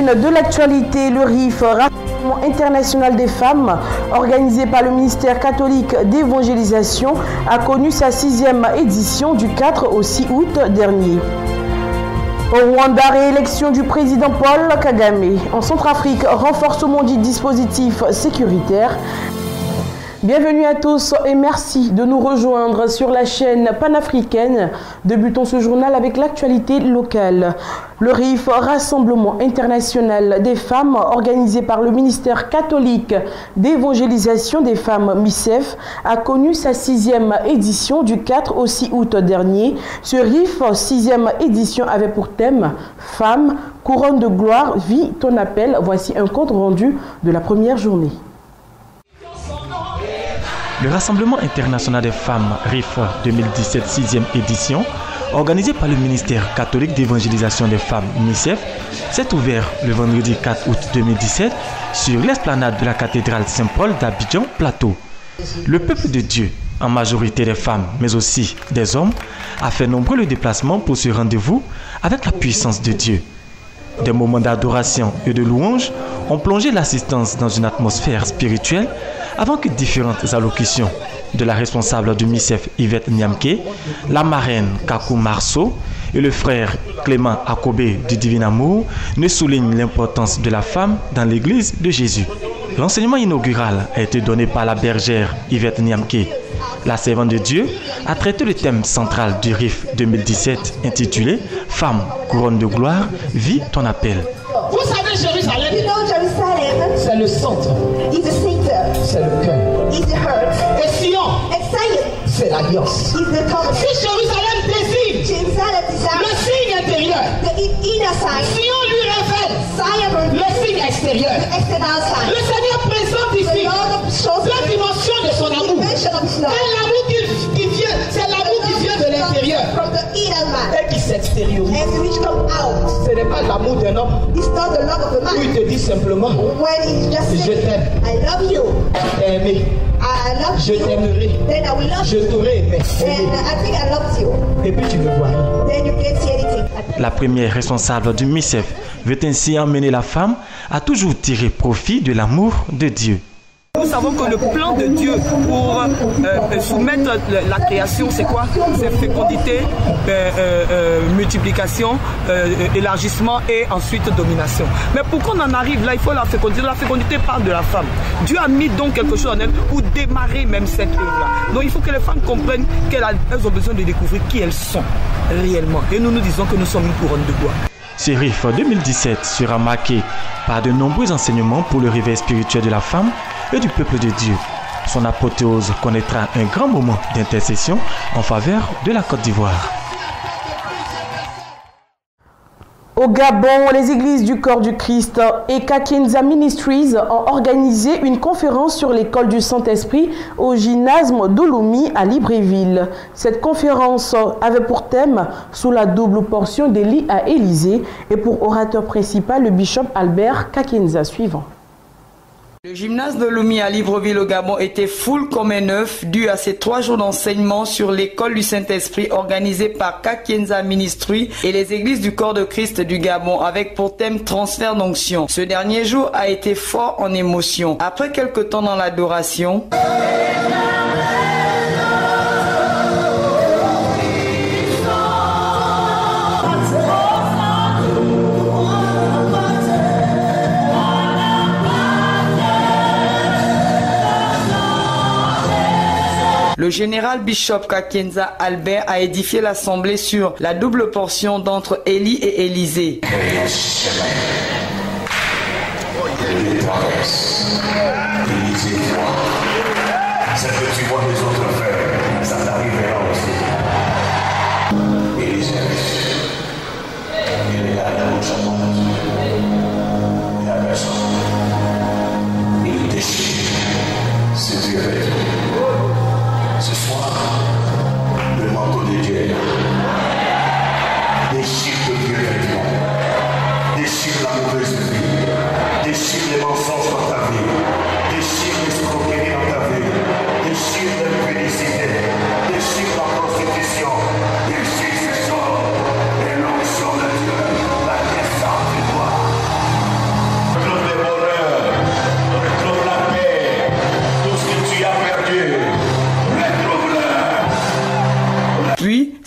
une de l'actualité, le RIF, Rassemblement international des femmes, organisé par le ministère catholique d'évangélisation, a connu sa 6e édition du 4 au 6 août dernier. Au Rwanda, réélection du président Paul Kagame. En Centrafrique, renforcement du dispositif sécuritaire. Bienvenue à tous et merci de nous rejoindre sur la chaîne panafricaine. Débutons ce journal avec l'actualité locale. Le RIF, Rassemblement international des femmes, organisé par le ministère catholique d'évangélisation des femmes MICEF, a connu sa 6e édition du 4 au 6 août dernier. Ce RIF, 6e édition, avait pour thème « Femmes, couronne de gloire, vis ton appel ». Voici un compte rendu de la première journée. Le Rassemblement international des femmes RIF 2017 6e édition, organisé par le ministère catholique d'évangélisation des femmes MICEF, s'est ouvert le vendredi 4 août 2017 sur l'esplanade de la cathédrale Saint-Paul d'Abidjan Plateau. Le peuple de Dieu, en majorité des femmes mais aussi des hommes, a fait nombreux le déplacement pour ce rendez-vous avec la puissance de Dieu. Des moments d'adoration et de louange ont plongé l'assistance dans une atmosphère spirituelle avant que différentes allocutions de la responsable du MICEF Yvette Niamke, la marraine Kakou Marceau et le frère Clément Akobé du Divin Amour ne soulignent l'importance de la femme dans l'église de Jésus. L'enseignement inaugural a été donné par la bergère Yvette Niamke. La servante de Dieu a traité le thème central du RIF 2017 intitulé « Femme, couronne de gloire, vis ton appel ». Vous savez Jérusalem, c'est le centre, c'est le cœur. Et Sion, c'est l'alliance. Si Jérusalem désire le signe intérieur, Sion lui révèle le signe extérieur. Le Seigneur présente ici la dimension de son amour. C'est l'amour qui vient, c'est l'amour qui vient de l'intérieur et qui s'extériorise. Ce n'est pas l'amour d'un homme. Où il te dit simplement je t'aime, je t'ai aimé, je t'aimerai, je t'aurai aimé. Et puis tu ne vois rien. La première responsable du MICEF veut ainsi emmener la femme à toujours tirer profit de l'amour de Dieu. Nous savons que le plan de Dieu pour soumettre la création, c'est quoi? C'est fécondité, multiplication, élargissement et ensuite domination. Mais pour qu'on en arrive là, il faut la fécondité. La fécondité parle de la femme. Dieu a mis donc quelque chose en elle pour démarrer même cette œuvre-là. Donc il faut que les femmes comprennent qu'elles ont besoin de découvrir qui elles sont réellement. Et nous nous disons que nous sommes une couronne de gloire. Ce RIF 2017 sera marqué par de nombreux enseignements pour le réveil spirituel de la femme et du peuple de Dieu. Son apothéose connaîtra un grand moment d'intercession en faveur de la Côte d'Ivoire. Au Gabon, les églises du corps du Christ et Kakenza Ministries ont organisé une conférence sur l'école du Saint-Esprit au gymnase d'Ouloumi à Libreville. Cette conférence avait pour thème « Sous la double portion d'Élie à Élysée » et pour orateur principal le bishop Albert Kakenza suivant. Le gymnase de Lomé à Libreville au Gabon était full comme un œuf dû à ces 3 jours d'enseignement sur l'école du Saint-Esprit organisée par Kakenza Ministry et les églises du corps de Christ du Gabon avec pour thème transfert d'onction. Ce dernier jour a été fort en émotion. Après quelques temps dans l'adoration, le général bishop Kakenza Albert a édifié l'assemblée sur la double portion d'entre Élie et Élysée. C'est que tu vois les autres faire, ça t'arrivera aussi. Élysée, il est là, il a mon chapeau. Il a personne. Il déchire. C'est Dieu avec lui. Ce soir, le manteau de Dieu est là. Déchire le Dieu avec toi. Déchire la mauvaise vie. Déchire les mensonges dans ta vie. Déchire l'escroquerie dans ta vie. Déchire l'impudicité. Déchire la prostitution. Déchire ces choses. Et l'onction de Dieu, la descente de toi.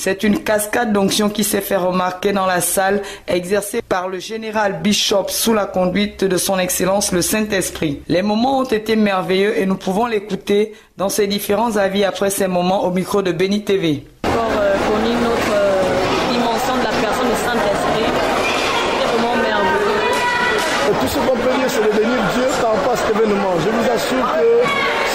C'est une cascade d'onction qui s'est fait remarquer dans la salle, exercée par le général Bishop sous la conduite de son Excellence le Saint-Esprit. Les moments ont été merveilleux et nous pouvons l'écouter dans ses différents avis après ces moments au micro de Béni TV. Pour connu notre dimension de la personne du Saint-Esprit, c'était vraiment merveilleux. Tout ce qu'on peut dire, c'est de bénir Dieu par rapport à cet événement. Je vous assure que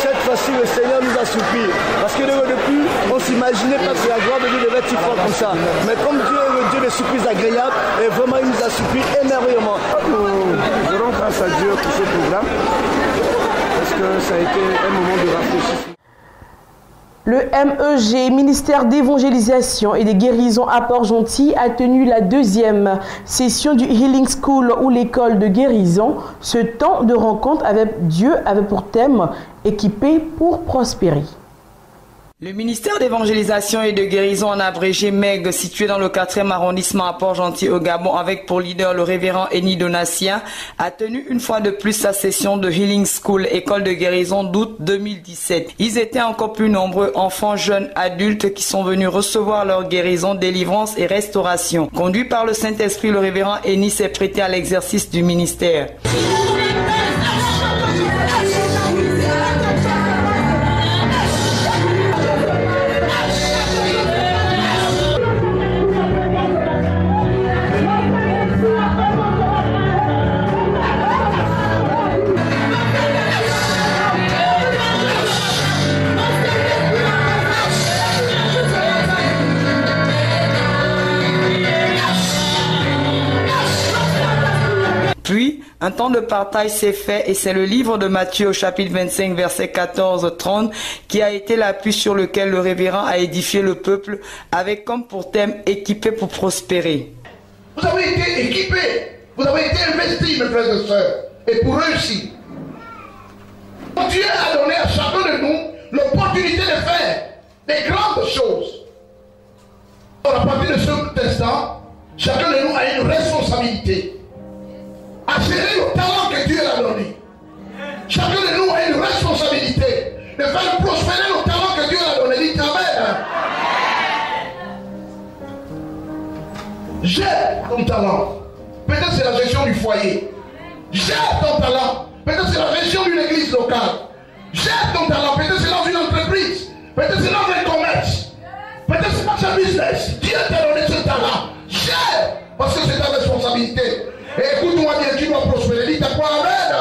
cette fois-ci, le Seigneur nous a surpris. Parce que depuis, on ne s'imaginait pas que la gloire de Dieu devait être si forte comme ça. Mais comme Dieu est le Dieu des surprises agréables, et vraiment, il nous a surpris émerveillement. Nous rendons grâce à Dieu pour ce programme, parce que ça a été un moment de rafraîchissement. Le MEG, ministère d'évangélisation et des guérisons à Port-Gentil, a tenu la deuxième session du Healing School ou l'école de guérison. Ce temps de rencontre avec Dieu avait pour thème « Équipé pour prospérer ». Le ministère d'évangélisation et de guérison en abrégé MEG, situé dans le 4e arrondissement à Port-Gentil au Gabon, avec pour leader le révérend Eni Donatien, a tenu une fois de plus sa session de Healing School, école de guérison d'août 2017. Ils étaient encore plus nombreux, enfants, jeunes, adultes, qui sont venus recevoir leur guérison, délivrance et restauration. Conduit par le Saint-Esprit, le révérend Eni s'est prêté à l'exercice du ministère. Puis, un temps de partage s'est fait et c'est le livre de Matthieu au chapitre 25, verset 14-30 qui a été l'appui sur lequel le révérend a édifié le peuple avec comme pour thème « Équipé pour prospérer ». Vous avez été équipés, vous avez été investis, mes frères et sœurs, et pour réussir. Dieu a donné à chacun de nous l'opportunité de faire des grandes choses. Alors, à partir de ce instant, chacun de nous a une responsabilité à gérer le talent que Dieu a donné. Chacun de nous a une responsabilité de faire prospérer le talent que Dieu a donné. Dites Amen. Gère ton talent. Peut-être c'est la gestion du foyer. Gère ton talent. Peut-être c'est la gestion d'une église locale. Gère ton talent. Peut-être c'est dans une entreprise. Peut-être c'est dans un commerce. Peut-être c'est dans un business. Dieu t'a donné ce talent. Gère. Parce que c'est ta responsabilité. Et écoute-moi bien, tu dois prospérer. Dis-toi quoi, Amen.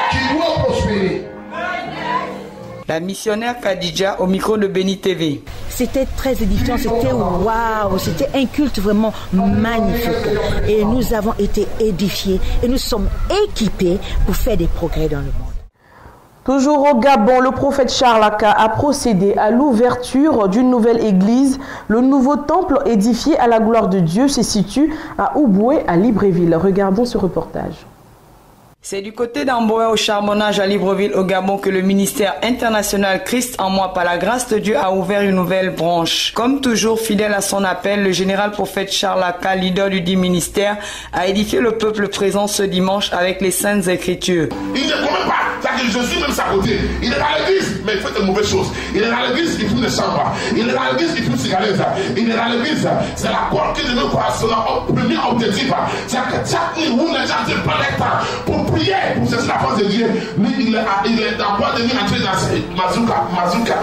Tu dois prospérer. La missionnaire Khadija au micro de Béni TV. C'était très édifiant, c'était waouh, c'était un culte vraiment magnifique. Et nous avons été édifiés et nous sommes équipés pour faire des progrès dans le monde. Toujours au Gabon, le prophète Charles Aka a procédé à l'ouverture d'une nouvelle église. Le nouveau temple édifié à la gloire de Dieu se situe à Ouboué, à Libreville. Regardons ce reportage. C'est du côté d'Amboué au charbonnage à Libreville au Gabon que le ministère international Christ en moi par la grâce de Dieu a ouvert une nouvelle branche. Comme toujours fidèle à son appel, le général prophète Charles Aka, leader du dit ministère, a édifié le peuple présent ce dimanche avec les saintes écritures. Il ne commet pas, c'est-à-dire je suis même sa côté. Il est dans l'église, mais il fait de mauvaises choses. Il est dans l'église, il fume des chambres. Il est dans l'église, il fume cigarette. Il est dans l'église, c'est la porte qui devait voir son premier objectif. C'est-à-dire que chaque nuit où les gens se connectent pour prier pour cesser la force de Dieu. Lui, il est dans boîte de nuit en train de danser. Mazouka,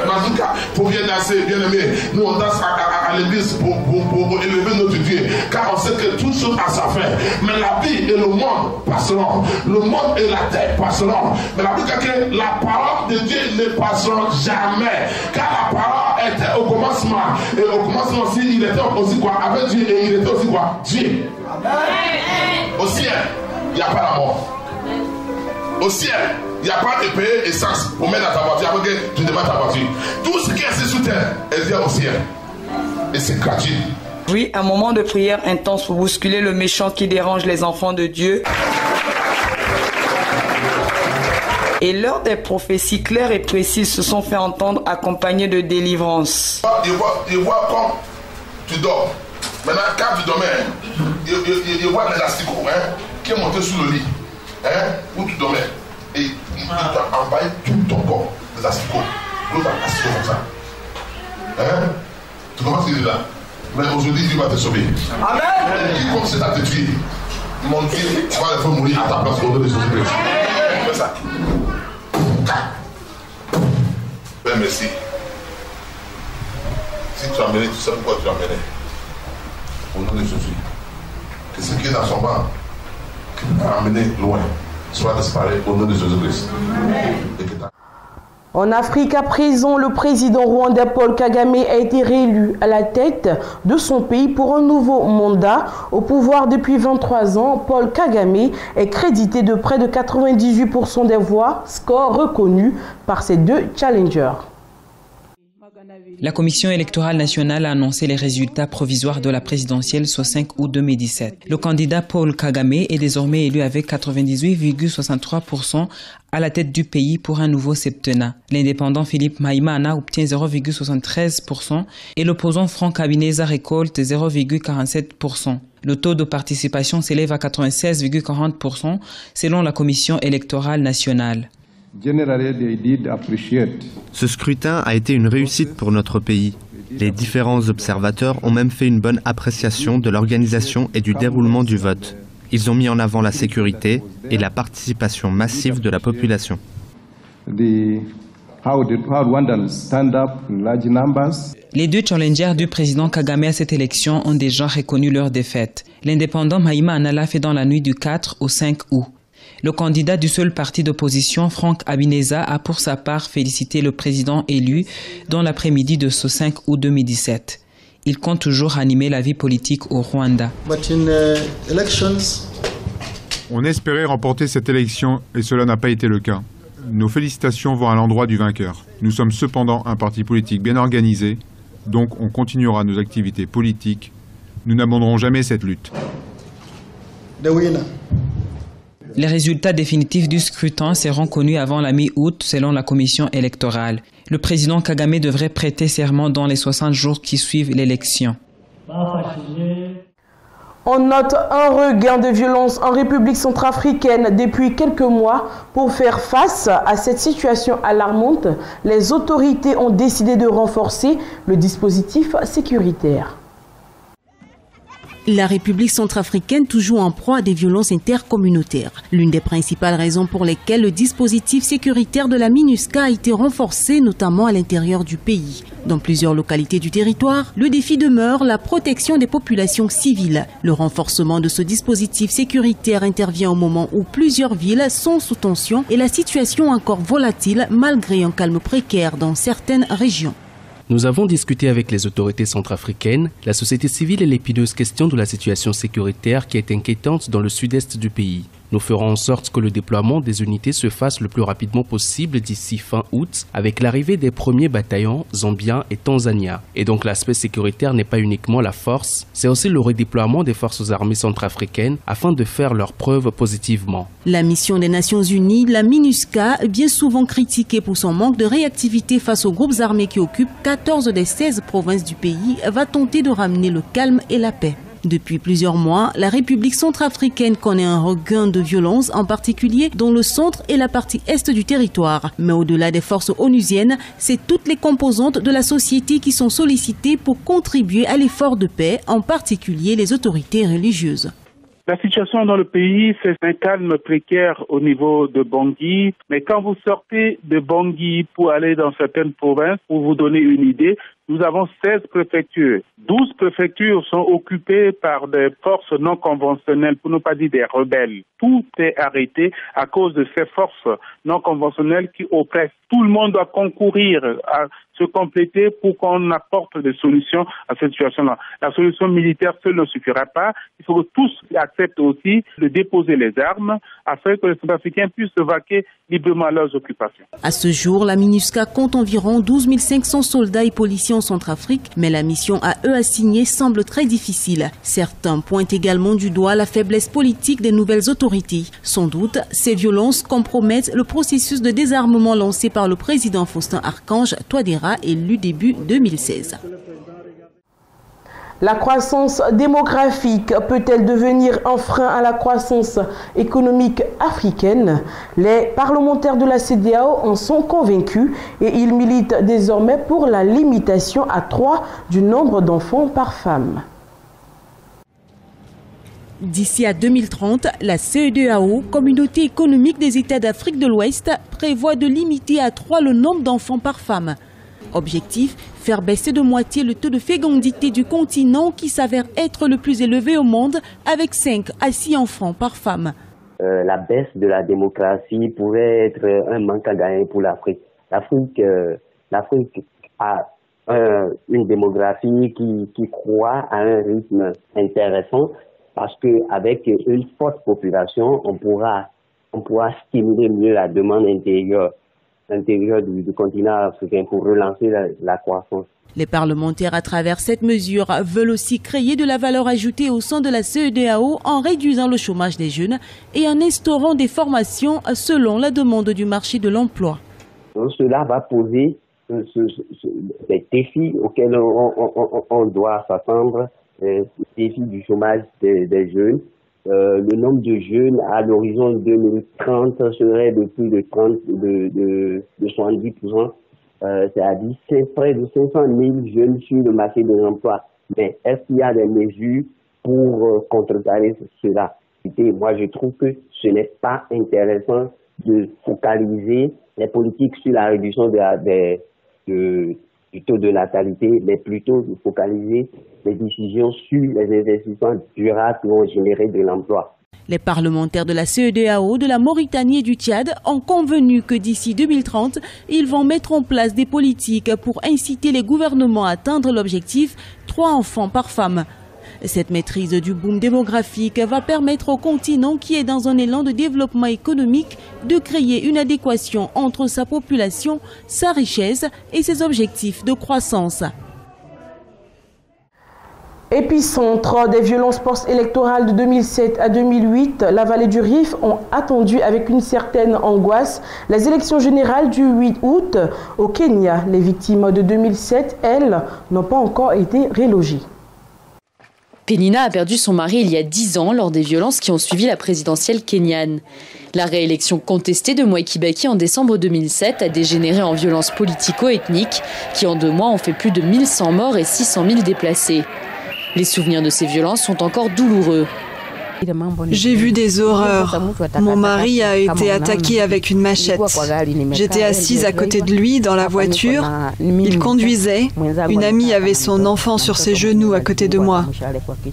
pour bien danser, bien aimé. Nous, on danse à l'église pour élever notre Dieu. Car on sait que tout chose a sa fin. Mais la vie et le monde passeront. Le monde et la terre passeront. Mais la Bible dit que la parole de Dieu ne passera jamais. Car la parole était au commencement. Et au commencement aussi, il était aussi quoi? Avec Dieu et il était aussi quoi? Dieu. Au ciel, il n'y a pas la mort. Au ciel, il n'y a pas de payer essence pour mettre dans ta voiture avant que tu démarres ta voiture. Tout ce qui est assis sous terre est vient au ciel. Et c'est gratuit. Puis, un moment de prière intense pour bousculer le méchant qui dérange les enfants de Dieu. Et l'heure des prophéties claires et précises se sont fait entendre accompagnées de délivrance. Je vois quand tu dors. Maintenant, quand tu dormais, je vois l'élastique qui est monté sous le lit. Où tu dormais. Et il t'a envahi tout ton corps. Des asticots. L'autre asticots comme ça. Tu comprends ce qu'il dit là? Mais aujourd'hui, Dieu va te sauver. Amen. Quiconque c'est à te tuer, mon Dieu, tu vas le faire mourir à ta place au nom de Jésus-Christ. Fais ça. Père, merci. Si tu as amené, tu sais pourquoi tu as amené. Au nom de Jésus. Que ce qui est dans son ventre, qui t'a amené loin, soit disparu au nom de Jésus-Christ. En Afrique, à présent, le président rwandais Paul Kagame a été réélu à la tête de son pays pour un nouveau mandat. Au pouvoir depuis 23 ans, Paul Kagame est crédité de près de 98% des voix, score reconnu par ses deux challengers. La Commission électorale nationale a annoncé les résultats provisoires de la présidentielle ce 5 août 2017. Le candidat Paul Kagame est désormais élu avec 98,63% à la tête du pays pour un nouveau septennat. L'indépendant Philippe Maïmana obtient 0,73% et l'opposant Franck Habineza récolte 0,47%. Le taux de participation s'élève à 96,40% selon la Commission électorale nationale. Ce scrutin a été une réussite pour notre pays. Les différents observateurs ont même fait une bonne appréciation de l'organisation et du déroulement du vote. Ils ont mis en avant la sécurité et la participation massive de la population. Les deux challengers du président Kagame à cette élection ont déjà reconnu leur défaite. L'indépendant Maïma l'a fait dans la nuit du 4 au 5 août. Le candidat du seul parti d'opposition, Franck Habineza, a pour sa part félicité le président élu dans l'après-midi de ce 5 août 2017. Il compte toujours animer la vie politique au Rwanda. On espérait remporter cette élection et cela n'a pas été le cas. Nos félicitations vont à l'endroit du vainqueur. Nous sommes cependant un parti politique bien organisé, donc on continuera nos activités politiques. Nous n'abandonnerons jamais cette lutte. Les résultats définitifs du scrutin seront connus avant la mi-août selon la commission électorale. Le président Kagame devrait prêter serment dans les 60 jours qui suivent l'élection. On note un regain de violence en République centrafricaine depuis quelques mois. Pour faire face à cette situation alarmante, les autorités ont décidé de renforcer le dispositif sécuritaire. La République centrafricaine toujours en proie à des violences intercommunautaires. L'une des principales raisons pour lesquelles le dispositif sécuritaire de la MINUSCA a été renforcé, notamment à l'intérieur du pays. Dans plusieurs localités du territoire, le défi demeure la protection des populations civiles. Le renforcement de ce dispositif sécuritaire intervient au moment où plusieurs villes sont sous tension et la situation encore volatile malgré un calme précaire dans certaines régions. Nous avons discuté avec les autorités centrafricaines, la société civile et l'épineuse question de la situation sécuritaire qui est inquiétante dans le sud-est du pays. Nous ferons en sorte que le déploiement des unités se fasse le plus rapidement possible d'ici fin août avec l'arrivée des premiers bataillons Zambien et Tanzania. Et donc l'aspect sécuritaire n'est pas uniquement la force, c'est aussi le redéploiement des forces armées centrafricaines afin de faire leurs preuves positivement. La mission des Nations Unies, la MINUSCA, bien souvent critiquée pour son manque de réactivité face aux groupes armés qui occupent 14 des 16 provinces du pays, va tenter de ramener le calme et la paix. Depuis plusieurs mois, la République centrafricaine connaît un regain de violence, en particulier dans le centre et la partie est du territoire. Mais au-delà des forces onusiennes, c'est toutes les composantes de la société qui sont sollicitées pour contribuer à l'effort de paix, en particulier les autorités religieuses. La situation dans le pays, c'est un calme précaire au niveau de Bangui. Mais quand vous sortez de Bangui pour aller dans certaines provinces, pour vous donner une idée, nous avons 16 préfectures. 12 préfectures sont occupées par des forces non conventionnelles, pour ne pas dire des rebelles. Tout est arrêté à cause de ces forces non conventionnelles qui oppressent. Tout le monde doit concourir à se compléter pour qu'on apporte des solutions à cette situation-là. La solution militaire seule ne suffira pas. Il faut que tous acceptent aussi de déposer les armes afin que les Sud-Africains puissent se vaquer librement à leurs occupations. À ce jour, la MINUSCA compte environ 12 500 soldats et policiers en Centrafrique, mais la mission à eux assignée semble très difficile. Certains pointent également du doigt la faiblesse politique des nouvelles autorités. Sans doute, ces violences compromettent le processus de désarmement lancé par le président Faustin Archange Touadéra élu début 2016. La croissance démographique peut-elle devenir un frein à la croissance économique africaine? Les parlementaires de la CEDEAO en sont convaincus et ils militent désormais pour la limitation à 3 du nombre d'enfants par femme. D'ici à 2030, la CEDEAO, Communauté économique des États d'Afrique de l'Ouest, prévoit de limiter à 3 le nombre d'enfants par femme. Objectif, faire baisser de moitié le taux de fécondité du continent qui s'avère être le plus élevé au monde avec 5 à 6 enfants par femme. La baisse de la démocratie pourrait être un manque à gagner pour l'Afrique. L'Afrique a une démographie qui croît à un rythme intéressant parce qu'avec une forte population, on pourra stimuler mieux la demande intérieure du continent africain pour relancer la croissance. Les parlementaires, à travers cette mesure, veulent aussi créer de la valeur ajoutée au sein de la CEDEAO en réduisant le chômage des jeunes et en instaurant des formations selon la demande du marché de l'emploi. Cela va poser des défis auxquels on doit s'attendre, les défis du chômage des jeunes. Le nombre de jeunes à l'horizon 2030 serait de plus de 70%, c'est-à-dire près de 500 000 jeunes sur le marché de l'emploi. Mais est-ce qu'il y a des mesures pour contrecarrer cela? Et moi, je trouve que ce n'est pas intéressant de focaliser les politiques sur la réduction du taux de natalité, mais plutôt de focaliser les décisions sur les investissements durables qui vont générer de l'emploi. Les parlementaires de la CEDEAO, de la Mauritanie et du Tchad ont convenu que d'ici 2030, ils vont mettre en place des politiques pour inciter les gouvernements à atteindre l'objectif 3 enfants par femme. Cette maîtrise du boom démographique va permettre au continent qui est dans un élan de développement économique de créer une adéquation entre sa population, sa richesse et ses objectifs de croissance. Épicentre des violences post-électorales de 2007 à 2008, la vallée du Rift ont attendu avec une certaine angoisse les élections générales du 8 août au Kenya. Les victimes de 2007, elles, n'ont pas encore été relogées. Penina a perdu son mari il y a 10 ans lors des violences qui ont suivi la présidentielle kenyane. La réélection contestée de Mwai Kibaki en décembre 2007 a dégénéré en violences politico-ethniques qui en 2 mois ont fait plus de 1100 morts et 600 000 déplacés. Les souvenirs de ces violences sont encore douloureux. J'ai vu des horreurs. Mon mari a été attaqué avec une machette. J'étais assise à côté de lui dans la voiture. Il conduisait. Une amie avait son enfant sur ses genoux à côté de moi.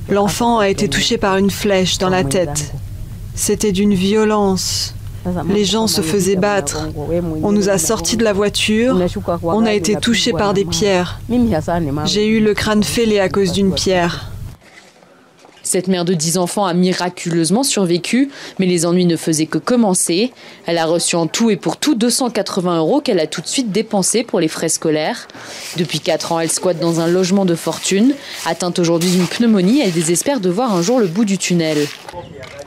L'enfant a été touché par une flèche dans la tête. C'était d'une violence. Les gens se faisaient battre. On nous a sortis de la voiture. On a été touchés par des pierres. J'ai eu le crâne fêlé à cause d'une pierre. Cette mère de 10 enfants a miraculeusement survécu, mais les ennuis ne faisaient que commencer. Elle a reçu en tout et pour tout 280 € qu'elle a tout de suite dépensés pour les frais scolaires. Depuis 4 ans, elle squatte dans un logement de fortune. Atteinte aujourd'hui d'une pneumonie, elle désespère de voir un jour le bout du tunnel.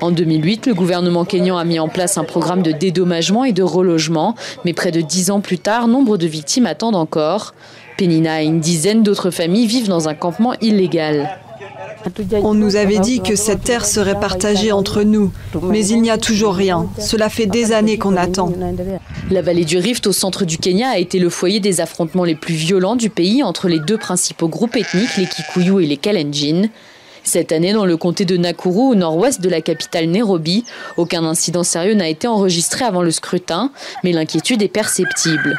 En 2008, le gouvernement kényan a mis en place un programme de dédommagement et de relogement, mais près de 10 ans plus tard, nombre de victimes attendent encore. Penina et une dizaine d'autres familles vivent dans un campement illégal. On nous avait dit que cette terre serait partagée entre nous, mais il n'y a toujours rien. Cela fait des années qu'on attend. La vallée du Rift au centre du Kenya a été le foyer des affrontements les plus violents du pays entre les 2 principaux groupes ethniques, les Kikuyu et les Kalenjin. Cette année, dans le comté de Nakuru, au nord-ouest de la capitale Nairobi, aucun incident sérieux n'a été enregistré avant le scrutin, mais l'inquiétude est perceptible.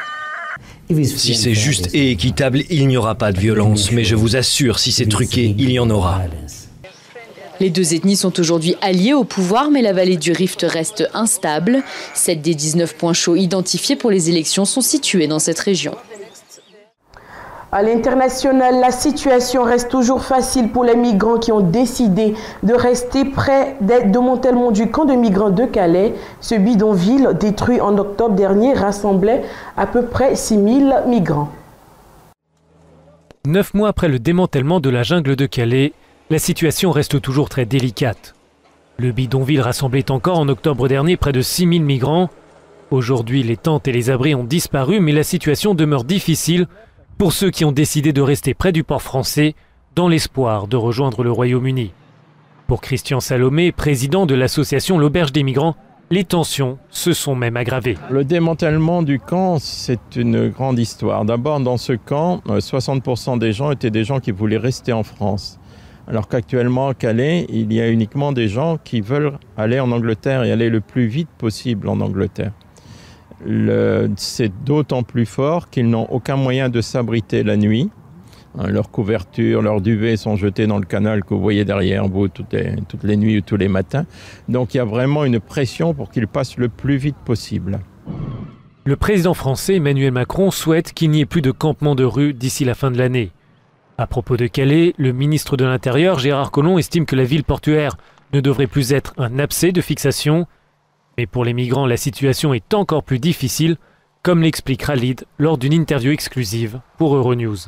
Si c'est juste et équitable, il n'y aura pas de violence. Mais je vous assure, si c'est truqué, il y en aura. Les 2 ethnies sont aujourd'hui alliées au pouvoir, mais la vallée du Rift reste instable. 7 des 19 points chauds identifiés pour les élections sont situés dans cette région. À l'international, la situation reste toujours facile pour les migrants qui ont décidé de rester près du démantèlement du camp de migrants de Calais. Ce bidonville, détruit en octobre dernier, rassemblait à peu près 6 000 migrants. 9 mois après le démantèlement de la jungle de Calais, la situation reste toujours très délicate. Le bidonville rassemblait encore en octobre dernier près de 6 000 migrants. Aujourd'hui, les tentes et les abris ont disparu, mais la situation demeure difficile pour ceux qui ont décidé de rester près du port français dans l'espoir de rejoindre le Royaume-Uni. Pour Christian Salomé, président de l'association L'Auberge des Migrants, les tensions se sont même aggravées. Le démantèlement du camp, c'est une grande histoire. D'abord, dans ce camp, 60% des gens étaient des gens qui voulaient rester en France. Alors qu'actuellement, à Calais, il y a uniquement des gens qui veulent aller en Angleterre et aller le plus vite possible en Angleterre. C'est d'autant plus fort qu'ils n'ont aucun moyen de s'abriter la nuit. Leurs couvertures, leurs duvets sont jetés dans le canal que vous voyez derrière vous toutes les nuits ou tous les matins. Donc il y a vraiment une pression pour qu'ils passent le plus vite possible. Le président français Emmanuel Macron souhaite qu'il n'y ait plus de campements de rue d'ici la fin de l'année. À propos de Calais, le ministre de l'Intérieur, Gérard Collomb, estime que la ville portuaire ne devrait plus être un abcès de fixation. Mais pour les migrants, la situation est encore plus difficile, comme l'explique Khalid lors d'une interview exclusive pour Euronews.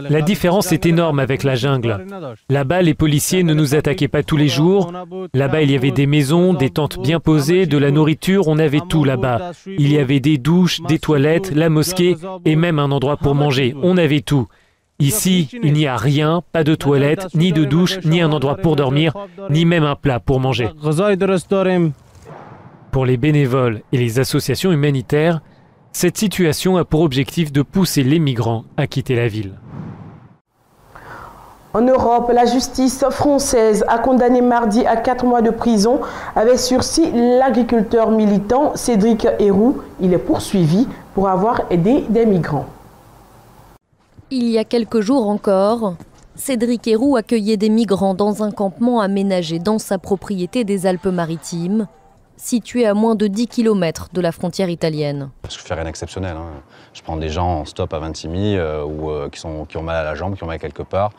La différence est énorme avec la jungle. Là-bas, les policiers ne nous attaquaient pas tous les jours. Là-bas, il y avait des maisons, des tentes bien posées, de la nourriture, on avait tout là-bas. Il y avait des douches, des toilettes, la mosquée et même un endroit pour manger. On avait tout. Ici, il n'y a rien, pas de toilettes, ni de douche, ni un endroit pour dormir, ni même un plat pour manger. Pour les bénévoles et les associations humanitaires, cette situation a pour objectif de pousser les migrants à quitter la ville. En Europe, la justice française a condamné mardi à 4 mois de prison avec sursis l'agriculteur militant Cédric Héroux. Il est poursuivi pour avoir aidé des migrants. Il y a quelques jours encore, Cédric Héroux accueillait des migrants dans un campement aménagé dans sa propriété des Alpes-Maritimes, situé à moins de 10 km de la frontière italienne. Je fais rien d'exceptionnel. Je prends des gens en stop à Vintimille qui ont mal à la jambe, qui ont mal quelque part,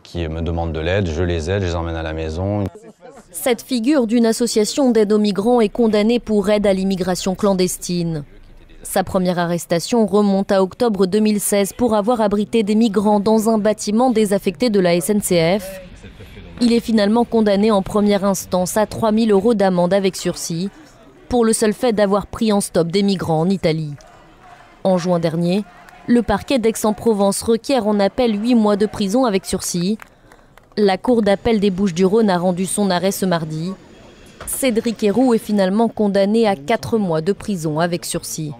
qui me demandent de l'aide, je les aide, je les emmène à la maison. Cette figure d'une association d'aide aux migrants est condamnée pour aide à l'immigration clandestine. Sa première arrestation remonte à octobre 2016 pour avoir abrité des migrants dans un bâtiment désaffecté de la SNCF. Il est finalement condamné en première instance à 3 000 € d'amende avec sursis pour le seul fait d'avoir pris en stop des migrants en Italie. En juin dernier, le parquet d'Aix-en-Provence requiert en appel 8 mois de prison avec sursis. La cour d'appel des Bouches-du-Rhône a rendu son arrêt ce mardi. Cédric Héroux est finalement condamné à 4 mois de prison avec sursis.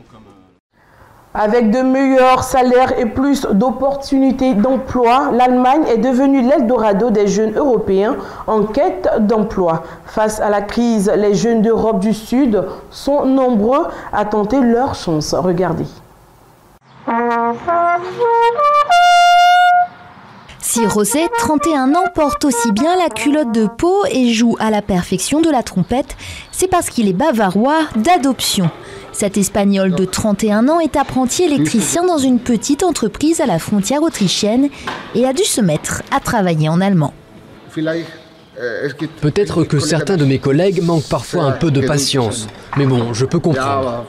Avec de meilleurs salaires et plus d'opportunités d'emploi, l'Allemagne est devenue l'Eldorado des jeunes européens en quête d'emploi. Face à la crise, les jeunes d'Europe du Sud sont nombreux à tenter leur chance. Regardez. Si José, 31 ans, porte aussi bien la culotte de peau et joue à la perfection de la trompette, c'est parce qu'il est bavarois d'adoption. Cet Espagnol de 31 ans est apprenti électricien dans une petite entreprise à la frontière autrichienne et a dû se mettre à travailler en allemand. Peut-être que certains de mes collègues manquent parfois un peu de patience, mais bon, je peux comprendre.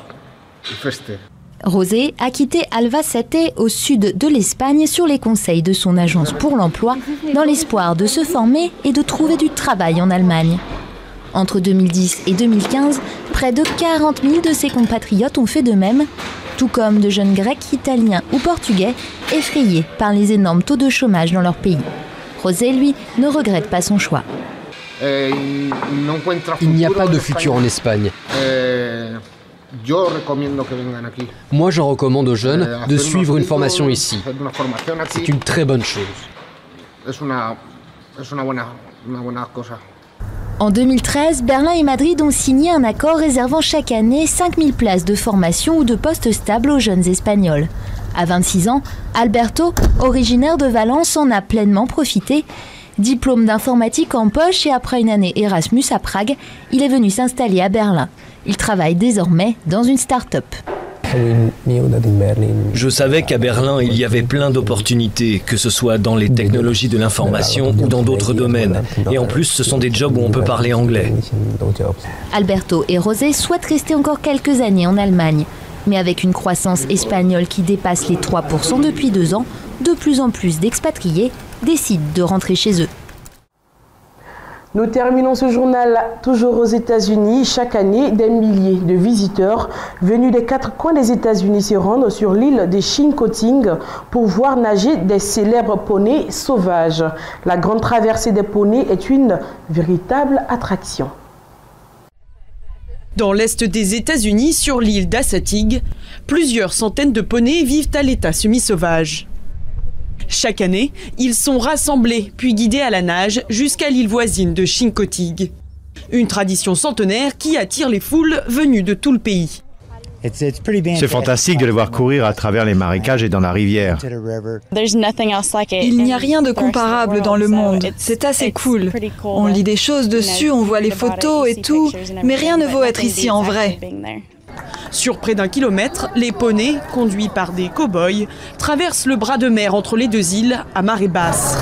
José a quitté Albacete au sud de l'Espagne sur les conseils de son agence pour l'emploi dans l'espoir de se former et de trouver du travail en Allemagne. Entre 2010 et 2015, près de 40 000 de ses compatriotes ont fait de même, tout comme de jeunes Grecs, Italiens ou Portugais, effrayés par les énormes taux de chômage dans leur pays. José, lui, ne regrette pas son choix. Il n'y a pas de futur en Espagne. Moi, je recommande aux jeunes de suivre une formation ici. C'est une très bonne chose. En 2013, Berlin et Madrid ont signé un accord réservant chaque année 5000 places de formation ou de postes stables aux jeunes Espagnols. À 26 ans, Alberto, originaire de Valence, en a pleinement profité. Diplôme d'informatique en poche et après une année Erasmus à Prague, il est venu s'installer à Berlin. Il travaille désormais dans une start-up. Je savais qu'à Berlin, il y avait plein d'opportunités, que ce soit dans les technologies de l'information ou dans d'autres domaines. Et en plus, ce sont des jobs où on peut parler anglais. Alberto et José souhaitent rester encore quelques années en Allemagne. Mais avec une croissance espagnole qui dépasse les 3% depuis 2 ans, de plus en plus d'expatriés décident de rentrer chez eux. Nous terminons ce journal toujours aux États-Unis. Chaque année, des milliers de visiteurs venus des 4 coins des États-Unis se rendent sur l'île de Chincoteague pour voir nager des célèbres poneys sauvages. La grande traversée des poneys est une véritable attraction. Dans l'est des États-Unis, sur l'île d'Assateague, plusieurs centaines de poneys vivent à l'état semi-sauvage. Chaque année, ils sont rassemblés puis guidés à la nage jusqu'à l'île voisine de Chincoteague. Une tradition centenaire qui attire les foules venues de tout le pays. C'est fantastique de les voir courir à travers les marécages et dans la rivière. Il n'y a rien de comparable dans le monde. C'est assez cool. On lit des choses dessus, on voit les photos et tout, mais rien ne vaut être ici en vrai. Sur près d'1 kilomètre, les poneys, conduits par des cow-boys, traversent le bras de mer entre les deux îles à marée basse.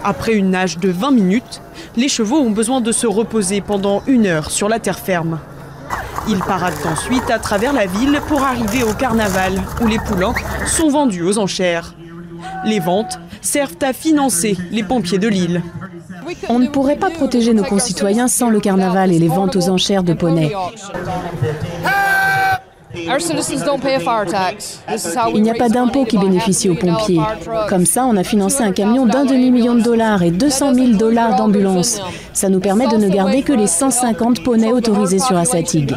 Après une nage de 20 minutes, les chevaux ont besoin de se reposer pendant 1 heure sur la terre ferme. Ils paradent ensuite à travers la ville pour arriver au carnaval, où les poulencs sont vendus aux enchères. Les ventes servent à financer les pompiers de l'île. On ne pourrait pas protéger nos concitoyens sans le carnaval et les ventes aux enchères de poneys. Il n'y a pas d'impôt qui bénéficie aux pompiers. Comme ça, on a financé un camion d'1 demi-million de dollars et 200 000 $ d'ambulance. Ça nous permet de ne garder que les 150 poneys autorisés sur Assateague.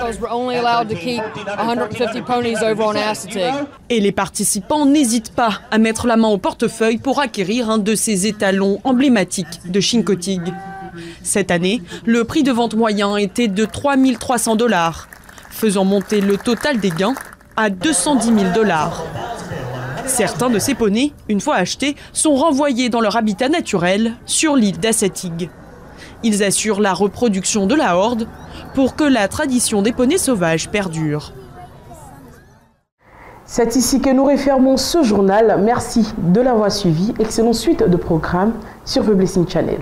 Et les participants n'hésitent pas à mettre la main au portefeuille pour acquérir un de ces étalons emblématiques de Chincoteague. Cette année, le prix de vente moyen était de 3 300 $, faisant monter le total des gains à 210 000 $. Certains de ces poneys, une fois achetés, sont renvoyés dans leur habitat naturel sur l'île d'Assateague. Ils assurent la reproduction de la horde pour que la tradition des poneys sauvages perdure. C'est ici que nous refermons ce journal. Merci de l'avoir suivi. Excellente suite de programmes sur The Blessing Channel.